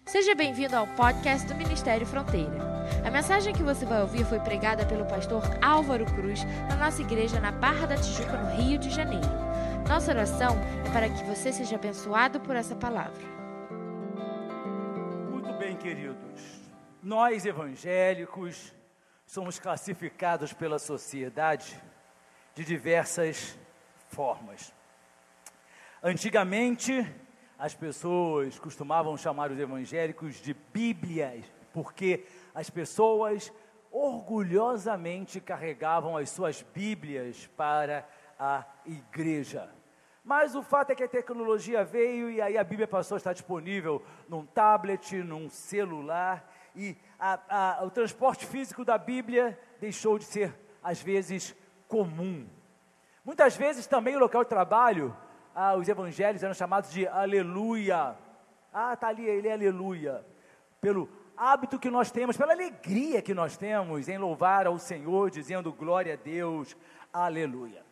Seja bem-vindo ao podcast do Ministério Fronteira. A mensagem que você vai ouvir foi pregada pelo pastor Álvaro Cruz na nossa igreja na Barra da Tijuca, no Rio de Janeiro. Nossa oração é para que você seja abençoado por essa palavra. Muito bem, queridos. Nós, evangélicos, somos classificados pela sociedade de diversas formas. Antigamente, as pessoas costumavam chamar os evangélicos de Bíblias, porque as pessoas orgulhosamente carregavam as suas Bíblias para a igreja. Mas o fato é que a tecnologia veio e aí a Bíblia passou a estar disponível num tablet, num celular, e o transporte físico da Bíblia deixou de ser, às vezes, comum. Muitas vezes também no local de trabalho, os evangelhos eram chamados de aleluia. Está ali, ele é aleluia. Pelo hábito que nós temos, pela alegria que nós temos em louvar ao Senhor, dizendo glória a Deus, aleluia.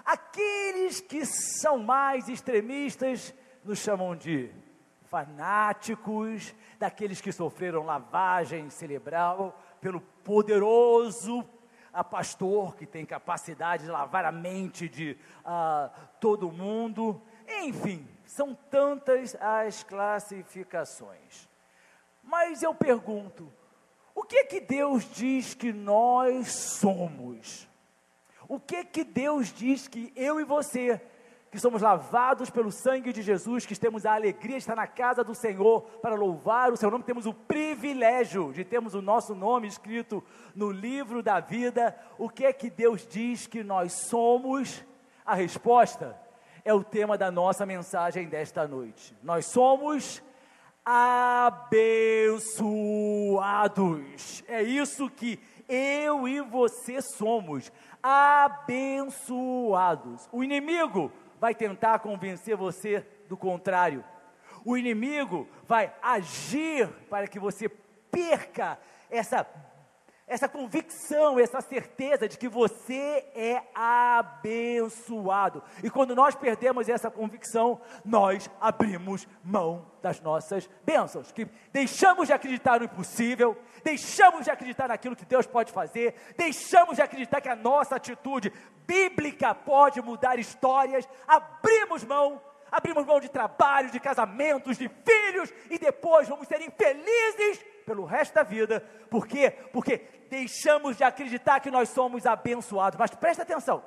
Aqueles que são mais extremistas nos chamam de fanáticos, daqueles que sofreram lavagem cerebral pelo poderoso pastor que tem capacidade de lavar a mente de todo mundo. Enfim, são tantas as classificações. Mas eu pergunto, o que que Deus diz que nós somos? O que que Deus diz que eu e você, que somos lavados pelo sangue de Jesus, que temos a alegria de estar na casa do Senhor para louvar o seu nome, temos o privilégio de termos o nosso nome escrito no livro da vida. O que é que Deus diz que nós somos? A resposta é o tema da nossa mensagem desta noite. Nós somos abençoados. É isso que eu e você somos, abençoados. O inimigo vai tentar convencer você do contrário. O inimigo vai agir para que você perca essa convicção, essa certeza de que você é abençoado. E quando nós perdemos essa convicção, nós abrimos mão das nossas bênçãos, que deixamos de acreditar no impossível, deixamos de acreditar naquilo que Deus pode fazer, deixamos de acreditar que a nossa atitude bíblica pode mudar histórias, abrimos mão de trabalho, de casamentos, de filhos, e depois vamos ser infelizes pelo resto da vida. Por quê? Porque deixamos de acreditar que nós somos abençoados. Mas presta atenção,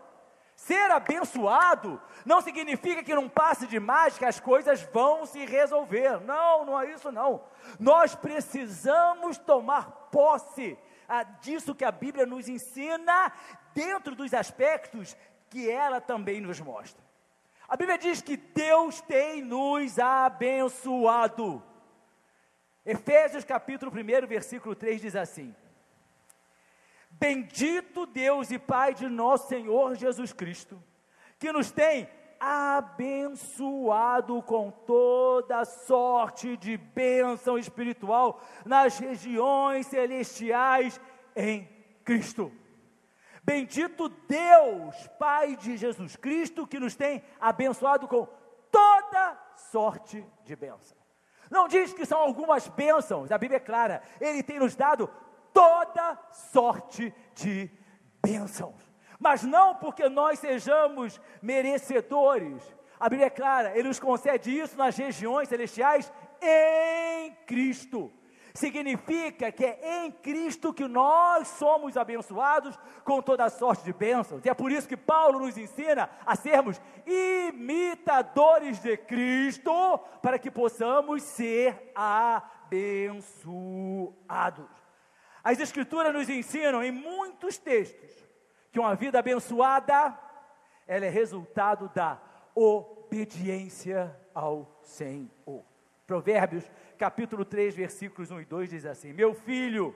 ser abençoado não significa que num passe de mágica as coisas vão se resolver. Não é isso não. Nós precisamos tomar posse disso que a Bíblia nos ensina, dentro dos aspectos que ela também nos mostra. A Bíblia diz que Deus tem nos abençoado. Efésios capítulo 1, versículo 3 diz assim: bendito Deus e Pai de nosso Senhor Jesus Cristo, que nos tem abençoado com toda sorte de bênção espiritual nas regiões celestiais em Cristo. Bendito Deus, Pai de Jesus Cristo, que nos tem abençoado com toda sorte de bênção. Não diz que são algumas bênçãos, a Bíblia é clara, Ele tem nos dado toda sorte de bênçãos, mas não porque nós sejamos merecedores. A Bíblia é clara, Ele nos concede isso nas regiões celestiais em Cristo. Significa que é em Cristo que nós somos abençoados com toda a sorte de bênçãos. E é por isso que Paulo nos ensina a sermos imitadores de Cristo, para que possamos ser abençoados. As Escrituras nos ensinam em muitos textos que uma vida abençoada, ela é resultado da obediência ao Senhor. Provérbios capítulo 3, versículos 1 e 2 diz assim: meu filho,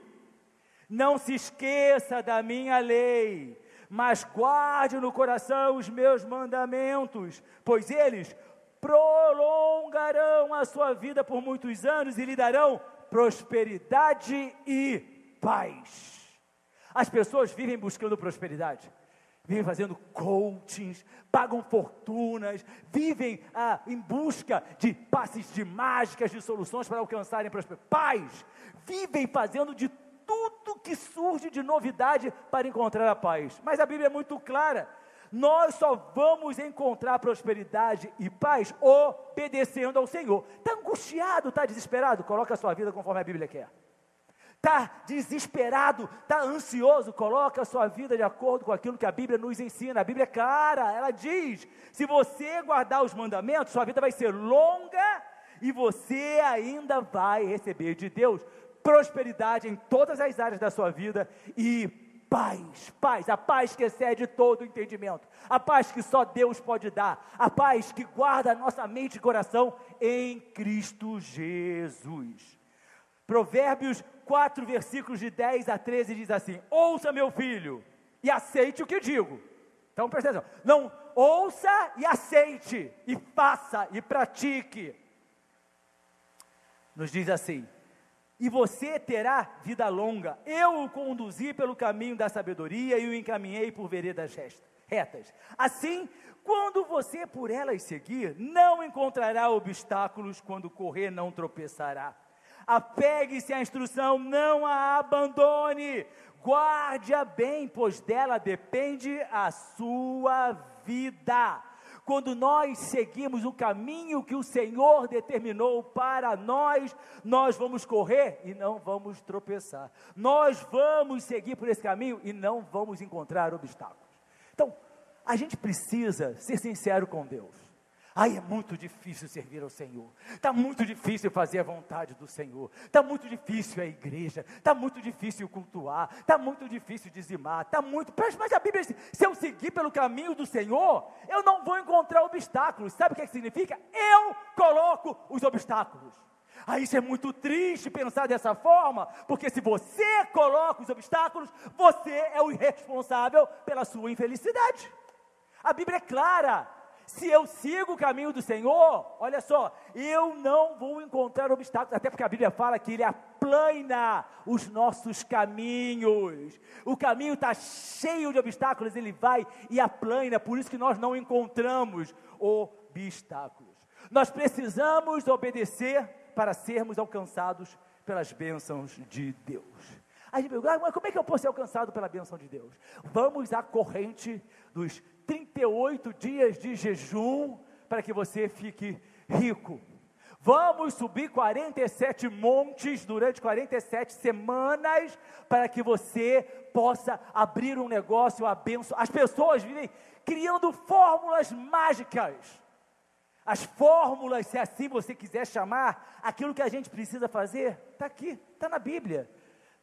não se esqueça da minha lei, mas guarde no coração os meus mandamentos, pois eles prolongarão a sua vida por muitos anos e lhe darão prosperidade e paz. As pessoas vivem buscando prosperidade. vivem fazendo coachings, pagam fortunas, vivem em busca de passes de mágicas, de soluções para alcançarem prosperidade. Pais vivem fazendo de tudo que surge de novidade para encontrar a paz. Mas a Bíblia é muito clara. Nós só vamos encontrar prosperidade e paz obedecendo ao Senhor. Está angustiado, está desesperado? Coloca a sua vida conforme a Bíblia quer. Está desesperado, está ansioso? Coloca a sua vida de acordo com aquilo que a Bíblia nos ensina. A Bíblia é clara, ela diz, se você guardar os mandamentos, sua vida vai ser longa e você ainda vai receber de Deus prosperidade em todas as áreas da sua vida e paz, a paz que excede todo o entendimento, a paz que só Deus pode dar, a paz que guarda a nossa mente e coração em Cristo Jesus. Provérbios 4, versículos de 10 a 13 diz assim: ouça, meu filho, e aceite o que digo. Então presta atenção, não, ouça e aceite, e faça, e pratique. Nos diz assim: e você terá vida longa. Eu o conduzi pelo caminho da sabedoria e o encaminhei por veredas retas. Assim, quando você por elas seguir, não encontrará obstáculos, quando correr não tropeçará. Apegue-se à instrução, não a abandone, guarde-a bem, pois dela depende a sua vida. Quando nós seguimos o caminho que o Senhor determinou para nós, nós vamos correr e não vamos tropeçar. Nós vamos seguir por esse caminho e não vamos encontrar obstáculos. Então, a gente precisa ser sincero com Deus. Ai, é muito difícil servir ao Senhor, está muito difícil fazer a vontade do Senhor, está muito difícil a igreja, está muito difícil cultuar, está muito difícil dizimar, mas a Bíblia diz, se eu seguir pelo caminho do Senhor, eu não vou encontrar obstáculos. Sabe o que significa? Eu coloco os obstáculos. Aí isso é muito triste pensar dessa forma, porque se você coloca os obstáculos, você é o responsável pela sua infelicidade. A Bíblia é clara. Se eu sigo o caminho do Senhor, olha só, eu não vou encontrar obstáculos, até porque a Bíblia fala que Ele aplana os nossos caminhos. O caminho está cheio de obstáculos, Ele vai e aplana, por isso que nós não encontramos obstáculos. Nós precisamos obedecer para sermos alcançados pelas bênçãos de Deus. A gente pergunta, mas como é que eu posso ser alcançado pela bênção de Deus? Vamos à corrente dos 38 dias de jejum para que você fique rico. Vamos subir 47 montes durante 47 semanas para que você possa abrir um negócio, abençoar. As pessoas vivem criando fórmulas mágicas. As fórmulas, se assim você quiser chamar, aquilo que a gente precisa fazer, está aqui, está na Bíblia.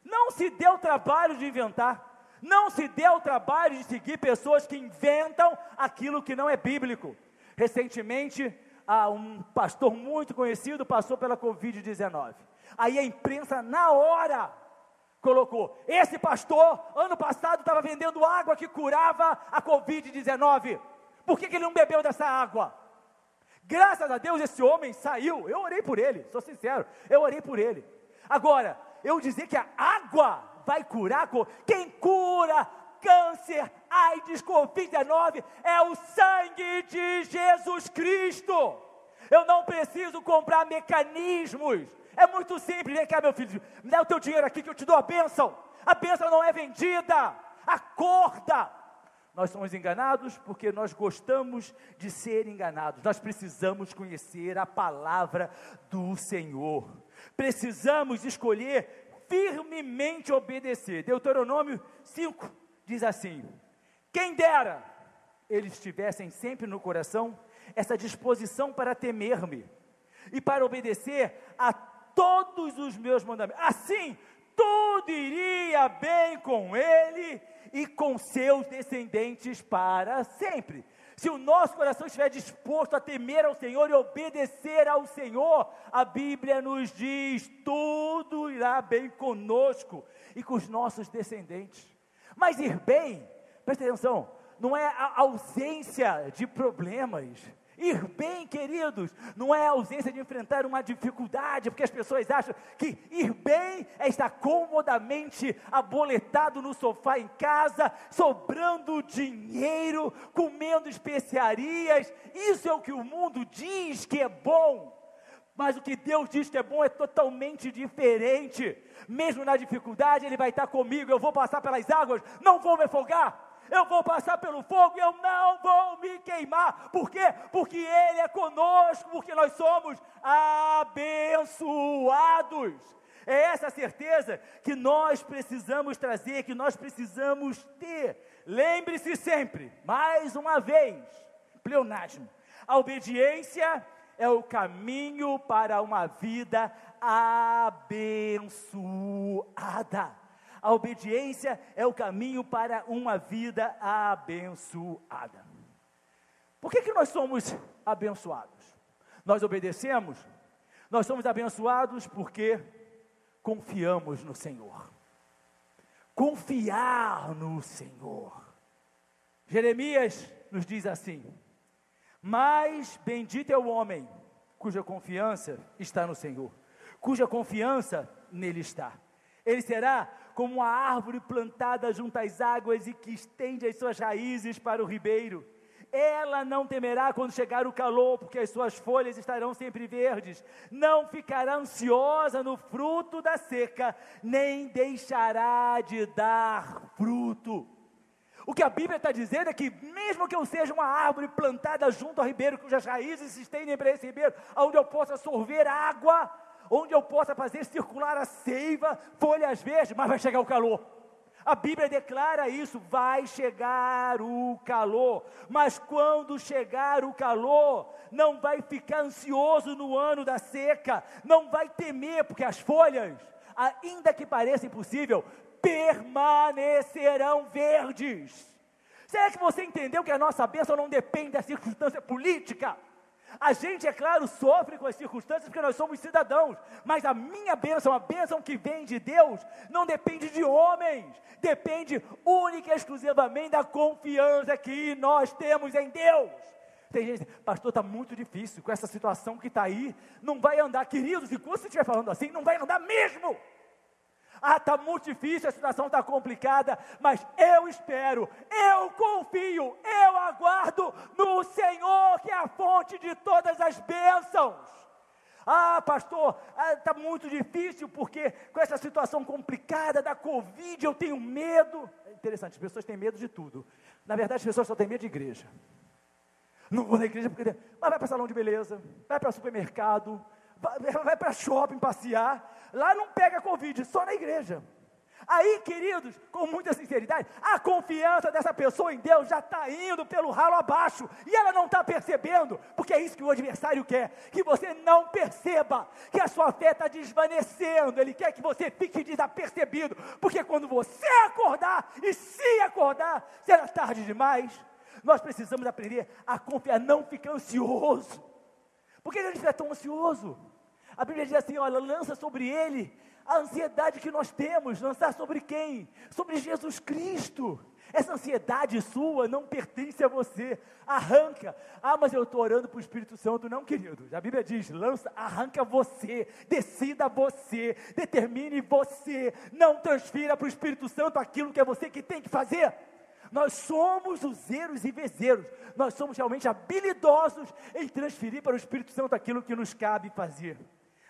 Não se dê o trabalho de inventar. Não se dê o trabalho de seguir pessoas que inventam aquilo que não é bíblico. Recentemente, um pastor muito conhecido passou pela Covid-19. Aí a imprensa, na hora, colocou: esse pastor, ano passado, estava vendendo água que curava a Covid-19. Por que ele não bebeu dessa água? Graças a Deus, esse homem saiu. Eu orei por ele, sou sincero, eu orei por ele. Agora, eu dizer que a água vai curar, quem cura câncer, AIDS, Covid-19 é o sangue de Jesus Cristo. Eu não preciso comprar mecanismos, é muito simples. Vem cá, meu filho, me dá o teu dinheiro aqui que eu te dou a bênção não é vendida, acorda. Nós somos enganados porque nós gostamos de ser enganados. Nós precisamos conhecer a palavra do Senhor, precisamos escolher firmemente obedecer. Deuteronômio 5 diz assim: quem dera eles tivessem sempre no coração essa disposição para temer-me e para obedecer a todos os meus mandamentos, assim tudo iria bem com ele e com seus descendentes para sempre. Se o nosso coração estiver disposto a temer ao Senhor e obedecer ao Senhor, a Bíblia nos diz, tudo irá bem conosco e com os nossos descendentes. Mas ir bem, presta atenção, não é a ausência de problemas. Ir bem, queridos, não é a ausência de enfrentar uma dificuldade, porque as pessoas acham que ir bem é estar comodamente aboletado no sofá em casa, sobrando dinheiro, comendo especiarias. Isso é o que o mundo diz que é bom, mas o que Deus diz que é bom é totalmente diferente. Mesmo na dificuldade, Ele vai estar comigo. Eu vou passar pelas águas, não vou me afogar. Eu vou passar pelo fogo e eu não vou me queimar. Por quê? Porque Ele é conosco, porque nós somos abençoados. É essa certeza que nós precisamos trazer, que nós precisamos ter. Lembre-se sempre, mais uma vez, pleonasmo, a obediência é o caminho para uma vida abençoada. A obediência é o caminho para uma vida abençoada. Por que nós somos abençoados? Nós obedecemos, nós somos abençoados porque confiamos no Senhor. Confiar no Senhor. Jeremias nos diz assim: mas bendito é o homem cuja confiança está no Senhor, cuja confiança nele está. Ele será como uma árvore plantada junto às águas e que estende as suas raízes para o ribeiro. Ela não temerá quando chegar o calor, porque as suas folhas estarão sempre verdes. Não ficará ansiosa no fruto da seca, nem deixará de dar fruto. O que a Bíblia está dizendo é que mesmo que eu seja uma árvore plantada junto ao ribeiro, cujas raízes se estendem para esse ribeiro, onde eu possa sorver água, onde eu possa fazer circular a seiva, folhas verdes, mas vai chegar o calor. A Bíblia declara isso, vai chegar o calor, mas quando chegar o calor, não vai ficar ansioso no ano da seca, não vai temer, porque as folhas, ainda que pareça impossível, permanecerão verdes. Será que você entendeu que a nossa bênção não depende da circunstância política? A gente, é claro, sofre com as circunstâncias porque nós somos cidadãos, mas a minha bênção, a bênção que vem de Deus, não depende de homens, depende única e exclusivamente da confiança que nós temos em Deus. Tem gente, pastor, está muito difícil com essa situação que está aí, não vai andar, queridos, e quando você estiver falando assim, não vai andar mesmo. Está muito difícil, a situação está complicada, mas eu espero, eu confio, eu aguardo no Senhor, que é a fonte de todas as bênçãos. Pastor, está muito difícil, porque com essa situação complicada da Covid, eu tenho medo. É interessante, as pessoas têm medo de tudo. Na verdade, as pessoas só têm medo de igreja. Não vou na igreja porque... Mas vai para salão de beleza, vai para supermercado, vai para shopping passear, lá não pega Covid, só na igreja. Aí, queridos, com muita sinceridade, a confiança dessa pessoa em Deus já está indo pelo ralo abaixo, e ela não está percebendo, porque é isso que o adversário quer, que você não perceba, que a sua fé está desvanecendo, ele quer que você fique desapercebido, porque quando você acordar, e se acordar, será tarde demais. Nós precisamos aprender a confiar, não ficar ansioso. Por que a gente fica tão ansioso? A Bíblia diz assim, olha, lança sobre ele a ansiedade que nós temos. Lançar sobre quem? Sobre Jesus Cristo. Essa ansiedade sua não pertence a você. Arranca. Mas eu estou orando para o Espírito Santo. Não, querido. A Bíblia diz, arranca você, decida você, determine você. Não transfira para o Espírito Santo aquilo que é você que tem que fazer. Nós somos os eros e vezeiros, nós somos realmente habilidosos em transferir para o Espírito Santo aquilo que nos cabe fazer.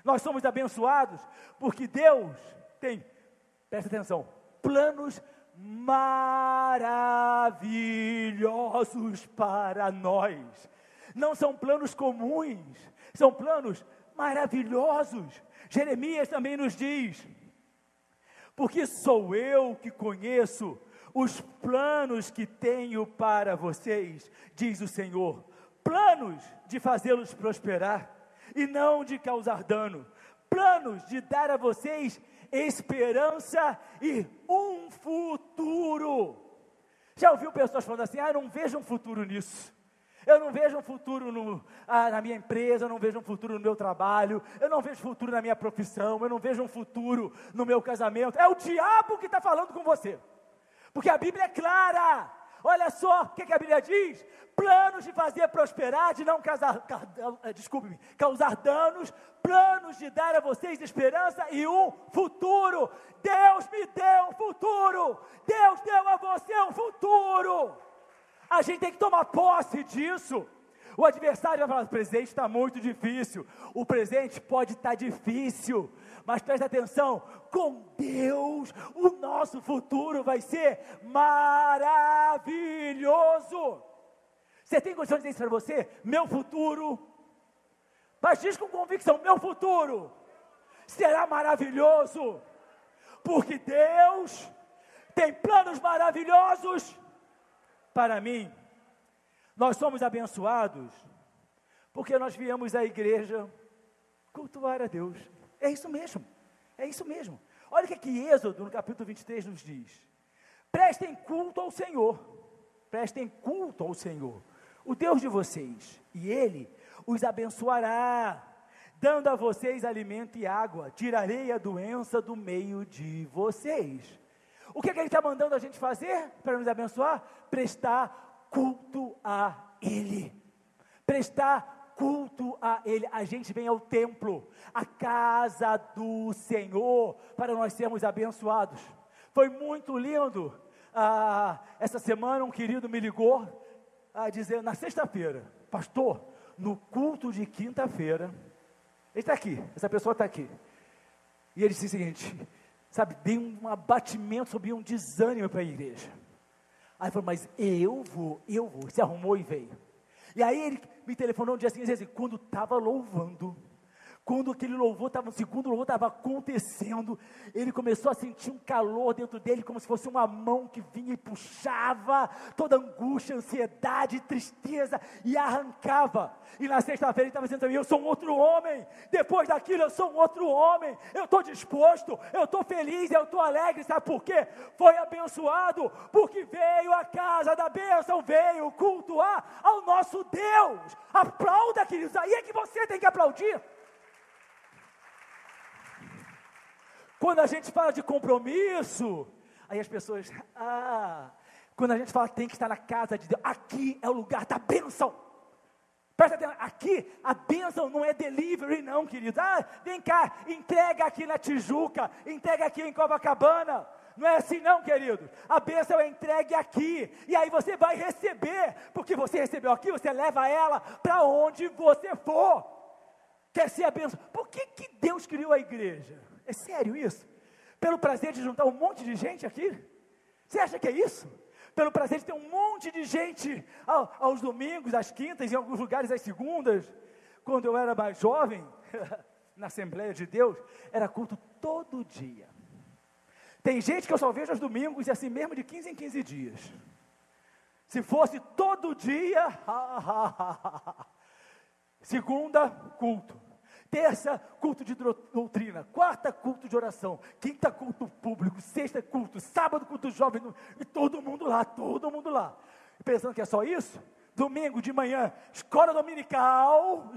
Nós somos abençoados porque Deus tem, presta atenção, planos maravilhosos para nós. Não são planos comuns, são planos maravilhosos. Jeremias também nos diz, porque sou eu que conheço os planos que tenho para vocês, diz o Senhor, planos de fazê-los prosperar e não de causar dano, planos de dar a vocês esperança e um futuro. Já ouviu pessoas falando assim, eu não vejo um futuro nisso, eu não vejo um futuro na minha empresa, eu não vejo um futuro no meu trabalho, eu não vejo futuro na minha profissão, eu não vejo um futuro no meu casamento. É o diabo que está falando com você. Porque a Bíblia é clara, Olha só o que a Bíblia diz: planos de fazer prosperar, de não causar danos, planos de dar a vocês esperança e um futuro. Deus me deu um futuro, Deus deu a você um futuro. A gente tem que tomar posse disso. O adversário vai falar: o presente está muito difícil. O presente pode estar difícil, mas presta atenção, com Deus o nosso futuro vai ser maravilhoso. Você tem condição de dizer isso para você? Meu futuro, mas diz com convicção: meu futuro será maravilhoso, porque Deus tem planos maravilhosos para mim. Nós somos abençoados porque nós viemos à igreja cultuar a Deus. É isso mesmo, é isso mesmo. Olha o que Êxodo, no capítulo 23, nos diz: prestem culto ao Senhor, prestem culto ao Senhor, o Deus de vocês, e Ele os abençoará, dando a vocês alimento e água. Tirarei a doença do meio de vocês. O que Ele está mandando a gente fazer para nos abençoar? Prestar culto a Ele, prestar culto a Ele. A gente vem ao templo, a casa do Senhor, para nós sermos abençoados. Foi muito lindo. Essa semana um querido me ligou, dizendo, na sexta-feira: pastor, no culto de quinta-feira, ele está aqui, essa pessoa está aqui, e ele disse o seguinte, sabe, dei um abatimento, subi um desânimo para a igreja. Aí ele falou: mas eu vou, se arrumou e veio. E aí ele me telefonou um dia assim, quando estava louvando, quando aquele louvor estava, o segundo louvor estava acontecendo, ele começou a sentir um calor dentro dele, como se fosse uma mão que vinha e puxava toda angústia, ansiedade, tristeza, e arrancava. E na sexta-feira ele estava dizendo também: eu sou um outro homem, depois daquilo eu sou um outro homem, eu estou disposto, eu estou feliz, eu estou alegre. Sabe por quê? Foi abençoado, porque veio a casa da bênção, veio cultuar ao nosso Deus. Aplauda, queridos, aí é que você tem que aplaudir. Quando a gente fala de compromisso, aí as pessoas, quando a gente fala que tem que estar na casa de Deus, aqui é o lugar da bênção. Presta atenção, aqui a bênção não é delivery não, querido. Vem cá, entrega aqui na Tijuca, entrega aqui em Copacabana. Não é assim não, querido. A bênção é entregue aqui, e aí você vai receber, porque você recebeu aqui, você leva ela para onde você for. Quer ser a bênção? Por que Deus criou a igreja? É sério isso? Pelo prazer de juntar um monte de gente aqui? Você acha que é isso? Pelo prazer de ter um monte de gente aos domingos, às quintas, em alguns lugares às segundas? Quando eu era mais jovem, na Assembleia de Deus, era culto todo dia. Tem gente que eu só vejo aos domingos e assim mesmo de 15 em 15 dias. Se fosse todo dia, segunda, culto. Terça, culto de doutrina. Quarta, culto de oração. Quinta, culto público. Sexta, culto. Sábado, culto jovem. E todo mundo lá. E pensando que é só isso? Domingo de manhã, escola dominical,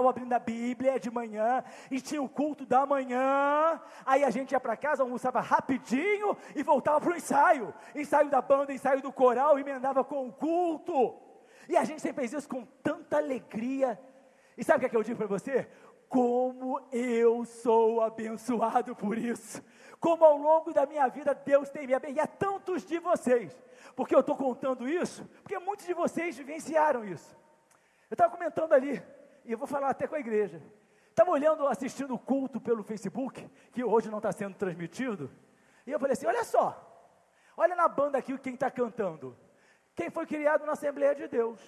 abrindo a Bíblia de manhã, e tinha o culto da manhã. Aí a gente ia para casa, almoçava rapidinho e voltava para o ensaio da banda, ensaio do coral, emendava com o culto. E a gente sempre fez isso com tanta alegria. E sabe o que é que eu digo para você? Como eu sou abençoado por isso. Como ao longo da minha vida Deus tem me abençoado. E há tantos de vocês. Porque eu estou contando isso, porque muitos de vocês vivenciaram isso. Eu estava comentando ali, e eu vou falar até com a igreja. Estava olhando, assistindo o culto pelo Facebook, que hoje não está sendo transmitido. E eu falei assim, olha só. Olha na banda aqui quem está cantando. Quem foi criado na Assembleia de Deus.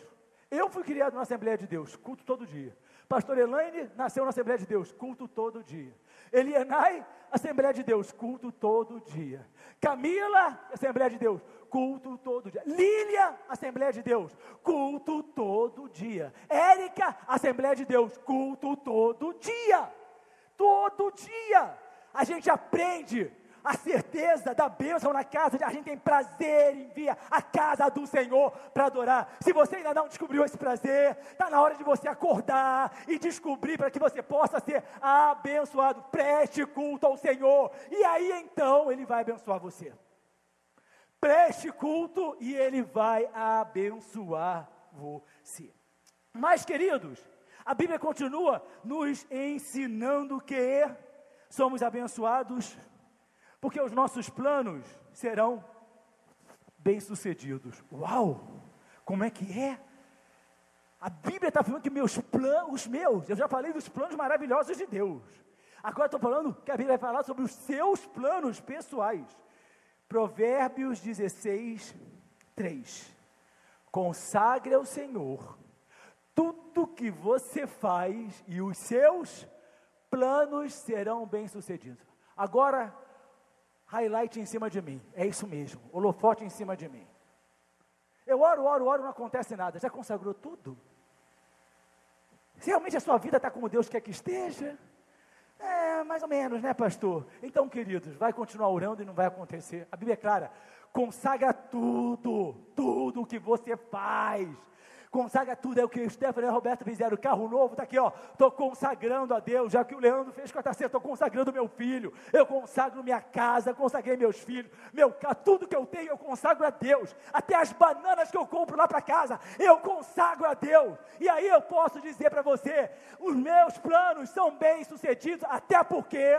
Eu fui criado na Assembleia de Deus, culto todo dia. Pastor Elaine nasceu na Assembleia de Deus, culto todo dia. Elienay, Assembleia de Deus, culto todo dia. Camila, Assembleia de Deus, culto todo dia. Lília, Assembleia de Deus, culto todo dia. Érica, Assembleia de Deus, culto todo dia. Todo dia. A gente aprende a certeza da bênção na casa, a gente tem prazer em vir à casa do Senhor para adorar. Se você ainda não descobriu esse prazer, está na hora de você acordar e descobrir para que você possa ser abençoado. Preste culto ao Senhor, e aí então Ele vai abençoar você. preste culto e Ele vai abençoar você. Mas, queridos, a Bíblia continua nos ensinando que somos abençoados porque os nossos planos serão bem-sucedidos. Uau! Como é que é? A Bíblia está falando que eu já falei dos planos maravilhosos de Deus. Agora estou falando que a Bíblia vai falar sobre os seus planos pessoais. Provérbios 16, 3. Consagre ao Senhor tudo que você faz e os seus planos serão bem-sucedidos. Agora, highlight em cima de mim, é isso mesmo, holofote em cima de mim. Eu oro, não acontece nada. Já consagrou tudo? Se realmente a sua vida está como Deus quer que esteja? Mais ou menos, né, pastor? Então, queridos, vai continuar orando e não vai acontecer. A Bíblia é clara, consagra tudo o que você faz. Consagra tudo, é o que o Stefano e a Roberta fizeram, carro novo, está aqui, ó, estou consagrando a Deus, já que o Leandro fez com a Taceira, estou consagrando meu filho, eu consagro minha casa, consagrei meus filhos, meu carro, tudo que eu tenho eu consagro a Deus, até as bananas que eu compro lá para casa, eu consagro a Deus, e aí eu posso dizer para você, os meus planos são bem sucedidos, até porque,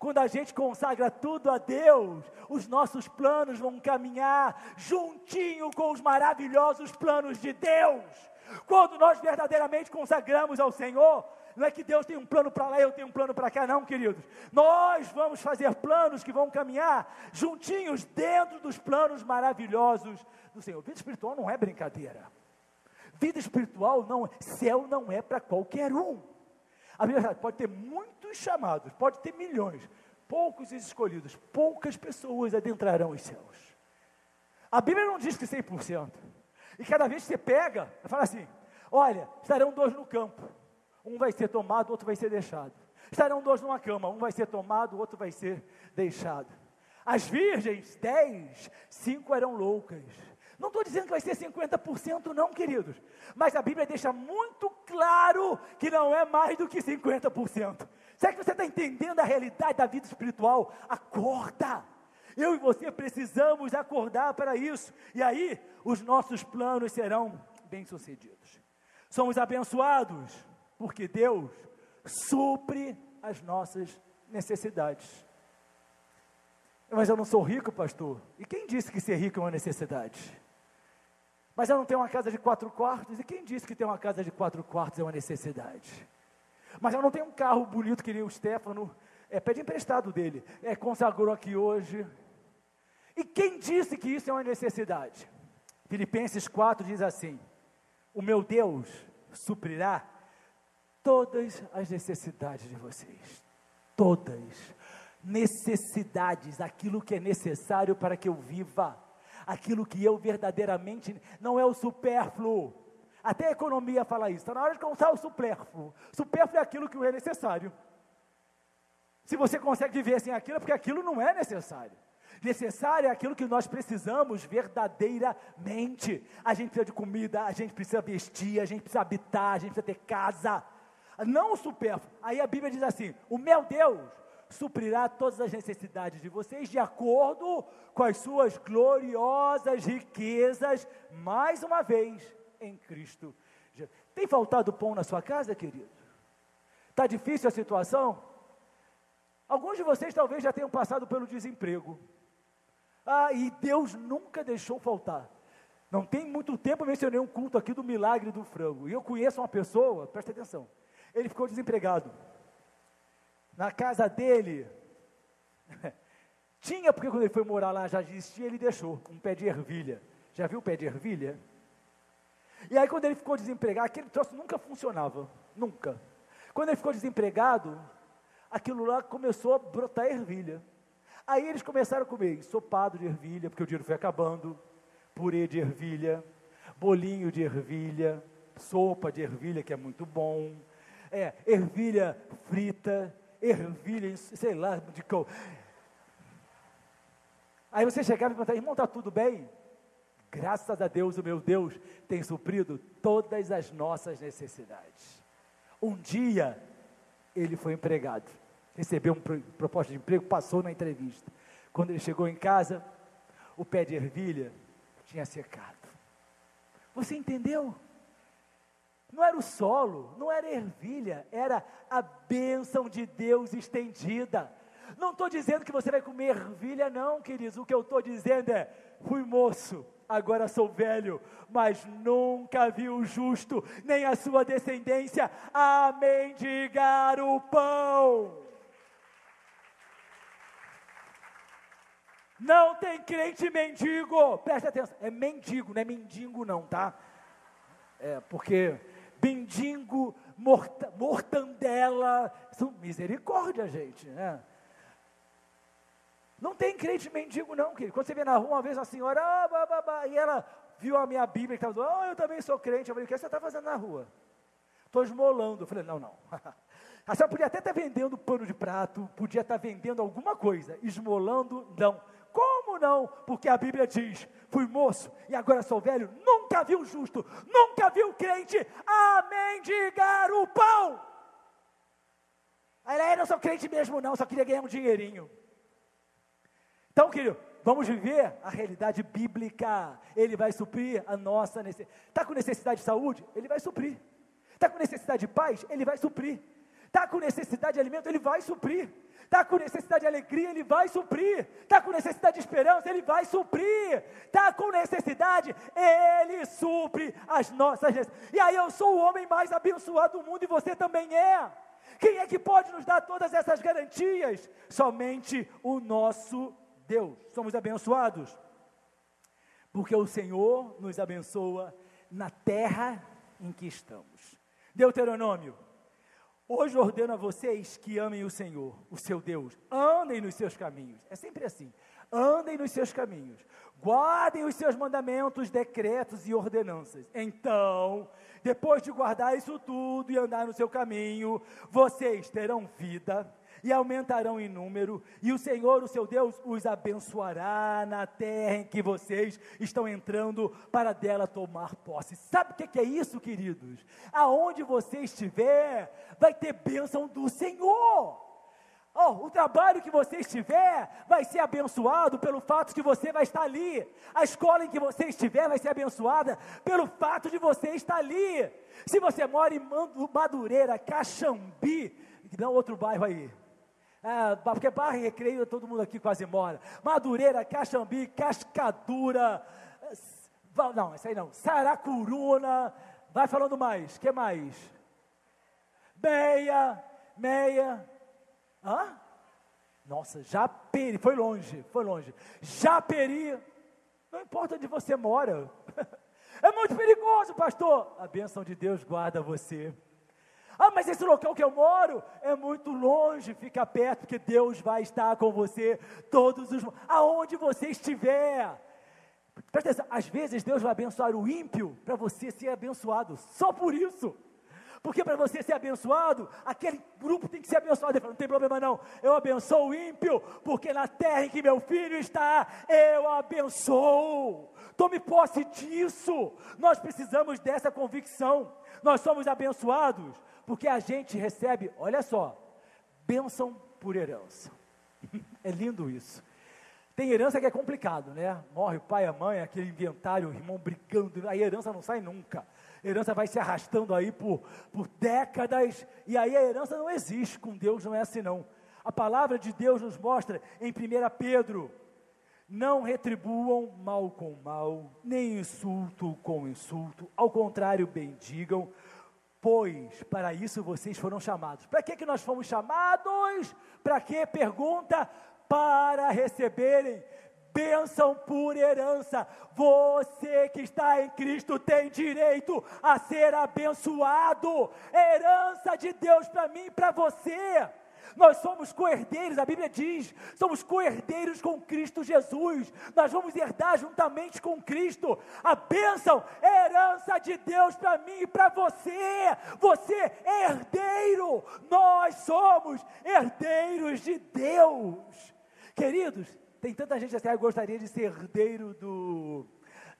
quando a gente consagra tudo a Deus, os nossos planos vão caminhar juntinho com os maravilhosos planos de Deus. Quando nós verdadeiramente consagramos ao Senhor, não é que Deus tem um plano para lá e eu tenho um plano para cá, não, queridos. Nós vamos fazer planos que vão caminhar juntinhos dentro dos planos maravilhosos do Senhor. Vida espiritual não é brincadeira. Vida espiritual céu não é para qualquer um. A Bíblia pode ter muitos chamados, pode ter milhões, poucos escolhidos, poucas pessoas adentrarão os céus. A Bíblia não diz que 100%. E cada vez que você pega, vai falar assim, olha, estarão 2 no campo, um vai ser tomado, outro vai ser deixado. Estarão 2 numa cama, um vai ser tomado, outro vai ser deixado. As virgens, 10, 5 eram loucas. Não estou dizendo que vai ser 50% não, queridos, mas a Bíblia deixa muito claro que não é mais do que 50%. Será que você está entendendo a realidade da vida espiritual? Acorda! Eu e você precisamos acordar para isso, e aí os nossos planos serão bem-sucedidos. Somos abençoados, porque Deus supre as nossas necessidades. Mas eu não sou rico, pastor. E quem disse que ser rico é uma necessidade? Mas eu não tenho uma casa de 4 quartos, e quem disse que ter uma casa de 4 quartos é uma necessidade? Mas eu não tenho um carro bonito que nem o Stefano, pede emprestado dele, consagrou aqui hoje. E quem disse que isso é uma necessidade? Filipenses 4 diz assim, o meu Deus suprirá todas as necessidades de vocês, todas, necessidades, aquilo que é necessário para que eu viva, aquilo que eu verdadeiramente, não é o supérfluo, até a economia fala isso, está na hora de contar o supérfluo é aquilo que é necessário. Se você consegue viver sem aquilo, é porque aquilo não é necessário. Necessário é aquilo que nós precisamos verdadeiramente. A gente precisa de comida, a gente precisa vestir, a gente precisa habitar, a gente precisa ter casa, não o supérfluo. Aí a Bíblia diz assim, o meu Deus suprirá todas as necessidades de vocês de acordo com as suas gloriosas riquezas, mais uma vez, em Cristo Jesus. Tem faltado pão na sua casa, querido? Está difícil a situação? Alguns de vocês talvez já tenham passado pelo desemprego. E Deus nunca deixou faltar. Não tem muito tempo eu mencionei um culto aqui do milagre do frango, e eu conheço uma pessoa, presta atenção, ele ficou desempregado. Na casa dele, tinha, porque quando ele foi morar lá já existia, ele deixou um pé de ervilha. Já viu o pé de ervilha? E aí quando ele ficou desempregado, aquele troço nunca funcionava, nunca. Quando ele ficou desempregado, aquilo lá começou a brotar ervilha. Aí eles começaram a comer ensopado de ervilha, porque o dinheiro foi acabando, purê de ervilha, bolinho de ervilha, sopa de ervilha, que é muito bom, ervilha frita, ervilha, sei lá, de cor. Aí você chegava e perguntava, irmão, está tudo bem? Graças a Deus, o meu Deus tem suprido todas as nossas necessidades. Um dia, ele foi empregado, recebeu uma proposta de emprego, passou na entrevista. Quando ele chegou em casa, o pé de ervilha tinha secado. Você entendeu? Não era o solo, não era a ervilha, era a bênção de Deus estendida. Não estou dizendo que você vai comer ervilha não, queridos, o que eu estou dizendo é, fui moço, agora sou velho, mas nunca vi o justo, nem a sua descendência, a mendigar o pão. Não tem crente mendigo, presta atenção, é mendigo, não é mendigo não, tá? Porque mendigo, mortandela, são misericórdia, gente, né? Não tem crente mendigo não, querido. Quando você vê na rua, uma vez a senhora, e ela viu a minha Bíblia, que estava eu também sou crente. Eu falei, o que você está fazendo na rua? Estou esmolando. Eu falei, não. A senhora podia até estar vendendo pano de prato, podia estar vendendo alguma coisa, esmolando, não. Como não? Porque a Bíblia diz, fui moço e agora sou velho, nunca vi o justo, nunca vi o crente a mendigar o pão. Aí eu não sou crente mesmo não, só queria ganhar um dinheirinho. Então, querido, vamos viver a realidade bíblica. Ele vai suprir a nossa necessidade. Está com necessidade de saúde? Ele vai suprir. Está com necessidade de paz? Ele vai suprir. Está com necessidade de alimento? Ele vai suprir. Está com necessidade de alegria? Ele vai suprir. Está com necessidade de esperança? Ele vai suprir. Está com necessidade? Ele supre as nossas necessidades. E aí eu sou o homem mais abençoado do mundo e você também é. Quem é que pode nos dar todas essas garantias? Somente o nosso Deus. Somos abençoados porque o Senhor nos abençoa na terra em que estamos. Deuteronômio: hoje ordeno a vocês que amem o Senhor, o seu Deus, andem nos seus caminhos. É sempre assim, andem nos seus caminhos, guardem os seus mandamentos, decretos e ordenanças. Então, depois de guardar isso tudo e andar no seu caminho, vocês terão vida e aumentarão em número, e o Senhor, o seu Deus, os abençoará na terra em que vocês estão entrando para dela tomar posse. Sabe o que é isso, queridos? Aonde você estiver, vai ter bênção do Senhor. O trabalho que você estiver vai ser abençoado pelo fato de você vai estar ali. A escola em que você estiver vai ser abençoada pelo fato de você estar ali. Se você mora em Madureira, Caxambi, não outro bairro aí, porque Barra e Recreio todo mundo aqui quase mora, Madureira, Caxambi, Cascadura, não, isso aí não, Saracuruna, vai falando mais, que mais? Meia, nossa, Japeri, foi longe, Japeri, não importa onde você mora, é muito perigoso, pastor, a bênção de Deus guarda você. Mas esse local que eu moro é muito longe, fica perto, porque Deus vai estar com você aonde você estiver. Presta atenção, às vezes Deus vai abençoar o ímpio para você ser abençoado, só por isso. Porque para você ser abençoado, aquele grupo tem que ser abençoado. Ele fala, não tem problema não, eu abençoo o ímpio, porque na terra em que meu filho está, eu abençoo. Tome posse disso. Nós precisamos dessa convicção. Nós somos abençoados, porque a gente recebe, olha só, bênção por herança. É lindo isso. Tem herança que é complicado, né? Morre o pai, a mãe, aquele inventário, o irmão brigando, a herança não sai nunca. A herança vai se arrastando aí por décadas, e aí a herança não existe, com Deus não é assim não. A palavra de Deus nos mostra em 1 Pedro, não retribuam mal com mal, nem insulto com insulto, ao contrário, bendigam, pois para isso vocês foram chamados. Para que nós fomos chamados? Para que? Pergunta, para receberem bênção por herança. Você que está em Cristo tem direito a ser abençoado. Herança de Deus para mim e para você. Nós somos co-herdeiros, a Bíblia diz, somos co-herdeiros com Cristo Jesus, nós vamos herdar juntamente com Cristo, a bênção é herança de Deus para mim e para você é herdeiro, nós somos herdeiros de Deus, queridos, tem tanta gente assim, eu gostaria de ser herdeiro do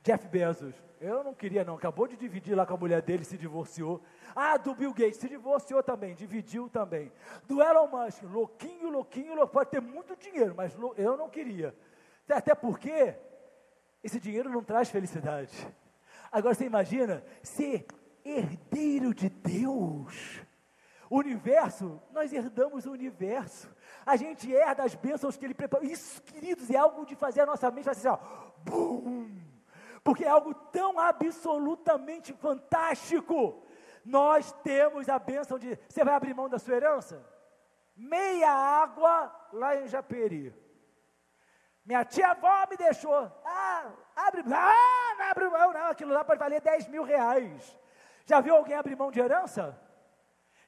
Jeff Bezos, eu não queria não, acabou de dividir lá com a mulher dele, se divorciou. Do Bill Gates, se divorciou também, dividiu também. Do Elon Musk, louquinho, pode ter muito dinheiro, mas eu não queria. Até porque esse dinheiro não traz felicidade. Agora você imagina ser herdeiro de Deus. O universo, nós herdamos o universo. A gente herda as bênçãos que Ele preparou. Isso, queridos, é algo de fazer a nossa mente fazer assim, ó, bum! Porque é algo tão absolutamente fantástico. Nós temos a bênção de... Você vai abrir mão da sua herança? Meia água lá em Japeri. Minha tia-avó me deixou. Abre mão, não, aquilo lá pode valer 10 mil reais. Já viu alguém abrir mão de herança?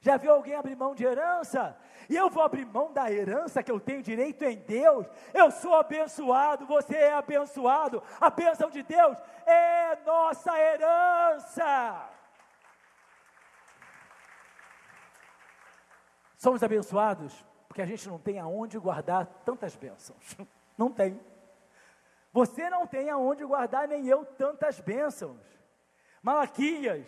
Já viu alguém abrir mão de herança? E eu vou abrir mão da herança que eu tenho direito em Deus? Eu sou abençoado, você é abençoado. A bênção de Deus é nossa herança. Somos abençoados porque a gente não tem aonde guardar tantas bênçãos. Não tem. Você não tem aonde guardar, nem eu, tantas bênçãos. Malaquias: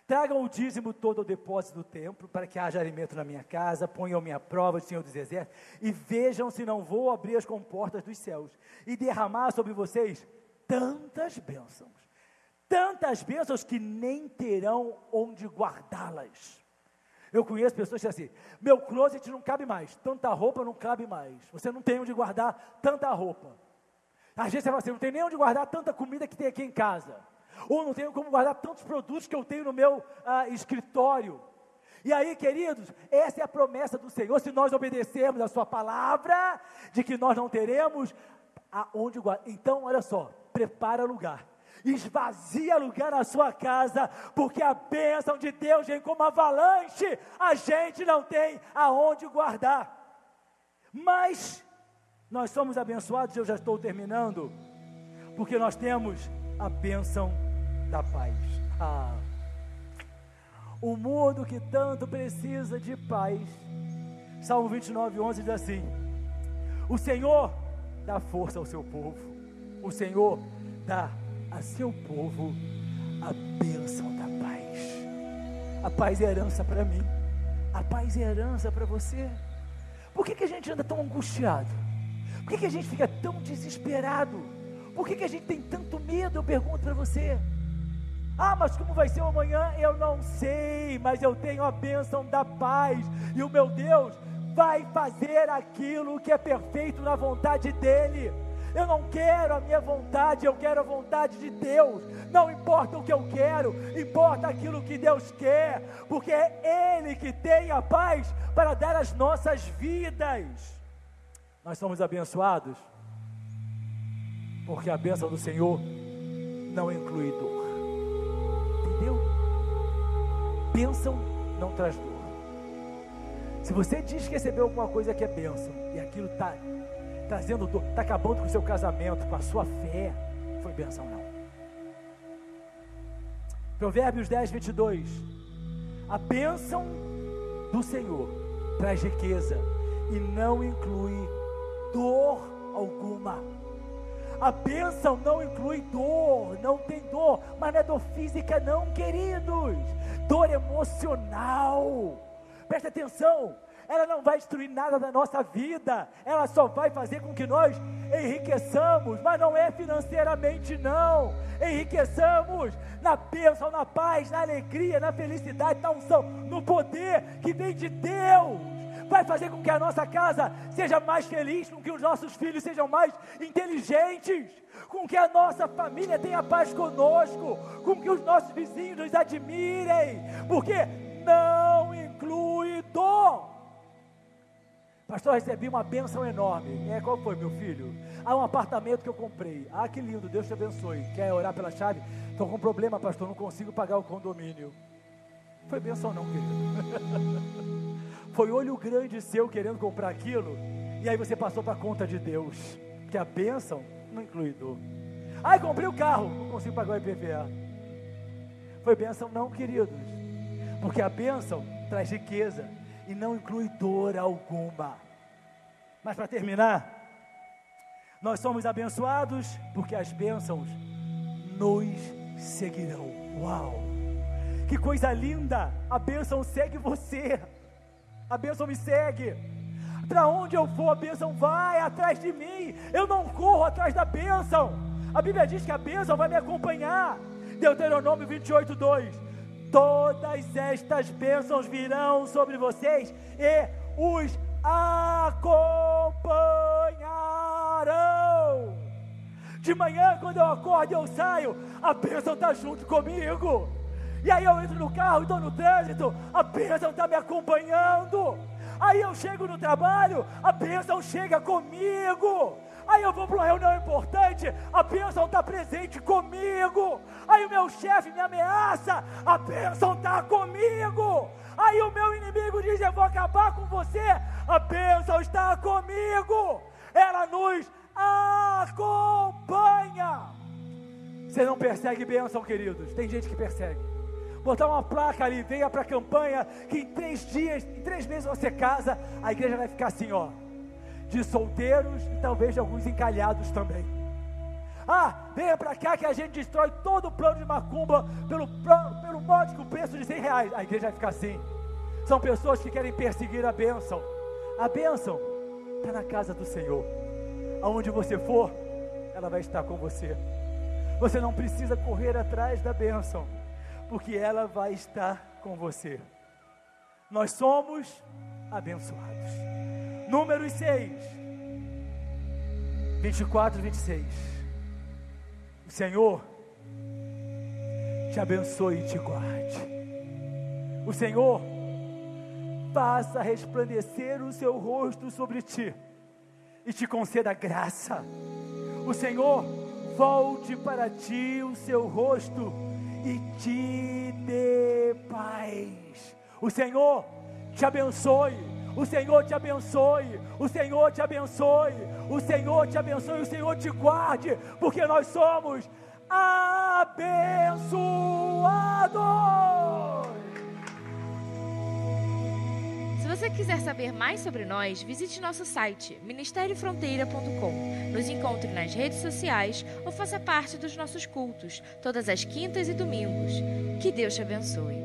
tragam o dízimo todo ao depósito do templo, para que haja alimento na minha casa, ponham-me à prova, Senhor dos Exércitos, e vejam se não vou abrir as comportas dos céus, e derramar sobre vocês tantas bênçãos que nem terão onde guardá-las. Eu conheço pessoas que dizem assim, meu closet não cabe mais, tanta roupa não cabe mais, você não tem onde guardar tanta roupa. Às vezes você fala assim, não tem nem onde guardar tanta comida que tem aqui em casa, ou não tenho como guardar tantos produtos que eu tenho no meu escritório. E aí, queridos, essa é a promessa do Senhor, se nós obedecermos a sua palavra, de que nós não teremos aonde guardar. Então, olha só, prepara lugar, esvazia lugar na sua casa, porque a bênção de Deus vem como avalanche, a gente não tem aonde guardar. Mas nós somos abençoados, eu já estou terminando, porque nós temos a bênção da paz. O mundo que tanto precisa de paz. Salmo 29:11 diz assim: o Senhor dá força ao seu povo, o Senhor dá a seu povo a bênção da paz. A paz é herança para mim, a paz é herança para você. Por que a gente anda tão angustiado? Por que a gente fica tão desesperado? Por que a gente tem tanto medo? Eu pergunto para você. Mas como vai ser o amanhã? Eu não sei, mas eu tenho a bênção da paz, e o meu Deus vai fazer aquilo que é perfeito na vontade dEle. Eu não quero a minha vontade, eu quero a vontade de Deus. Não importa o que eu quero, importa aquilo que Deus quer, porque é Ele que tem a paz para dar às nossas vidas. Nós somos abençoados porque a bênção do Senhor não inclui dor. Entendeu? Bênção não traz dor. Se você diz que recebeu alguma coisa que é bênção, e aquilo está trazendo dor, está acabando com o seu casamento, com a sua fé, foi bênção não. Provérbios 10:22. A bênção do Senhor traz riqueza e não inclui dor alguma. A bênção não inclui dor, não tem dor, mas não é dor física não, queridos, dor emocional. Presta atenção, ela não vai destruir nada da nossa vida, ela só vai fazer com que nós enriqueçamos, mas não é financeiramente não, enriqueçamos na bênção, na paz, na alegria, na felicidade, na unção, no poder que vem de Deus. Vai fazer com que a nossa casa seja mais feliz, com que os nossos filhos sejam mais inteligentes, com que a nossa família tenha paz conosco, com que os nossos vizinhos nos admirem, porque não inclui dor. Pastor, recebi uma bênção enorme. Qual foi, meu filho? Um apartamento que eu comprei. Que lindo, Deus te abençoe. Quer orar pela chave? Estou com um problema, pastor, não consigo pagar o condomínio. Foi bênção não, querido. Foi olho grande seu querendo comprar aquilo, e aí você passou para a conta de Deus, que a bênção não inclui dor. Comprei o carro, não consigo pagar o IPVA. Foi bênção não, queridos, porque a bênção traz riqueza e não inclui dor alguma. Mas para terminar, nós somos abençoados porque as bênçãos nos seguirão. Uau! Que coisa linda! A bênção segue você. A bênção me segue. Para onde eu for, a bênção vai atrás de mim. Eu não corro atrás da bênção. A Bíblia diz que a bênção vai me acompanhar. Deuteronômio 28:2. Todas estas bênçãos virão sobre vocês e os acompanharão. De manhã, quando eu acordo e eu saio, a bênção está junto comigo. E aí eu entro no carro e estou no trânsito, a bênção está me acompanhando. Aí eu chego no trabalho, a bênção chega comigo. Aí eu vou para uma reunião importante, a bênção está presente comigo. Aí o meu chefe me ameaça, a bênção está comigo. Aí o meu inimigo diz, eu vou acabar com você, a bênção está comigo. Ela nos acompanha. Você não persegue bênção, queridos? Tem gente que persegue. Botar uma placa ali, venha para a campanha, que em 3 dias, em 3 meses você casa, a igreja vai ficar assim, ó, de solteiros e talvez de alguns encalhados também. Venha para cá que a gente destrói todo o plano de macumba pelo módico preço de R$100. A igreja vai ficar assim. São pessoas que querem perseguir a bênção. A bênção está na casa do Senhor. Aonde você for, ela vai estar com você. Você não precisa correr atrás da bênção, porque ela vai estar com você. Nós somos abençoados. Números 6, 24 e 26. O Senhor te abençoe e te guarde. O Senhor faça resplandecer o seu rosto sobre ti e te conceda graça. O Senhor volte para ti o seu rosto e te dê paz. O Senhor te abençoe. O Senhor te abençoe. O Senhor te abençoe. O Senhor te abençoe. O Senhor te guarde, porque nós somos abençoados. Se você quiser saber mais sobre nós, visite nosso site ministeriofronteira.com. Nos encontre nas redes sociais ou faça parte dos nossos cultos, todas as quintas e domingos. Que Deus te abençoe.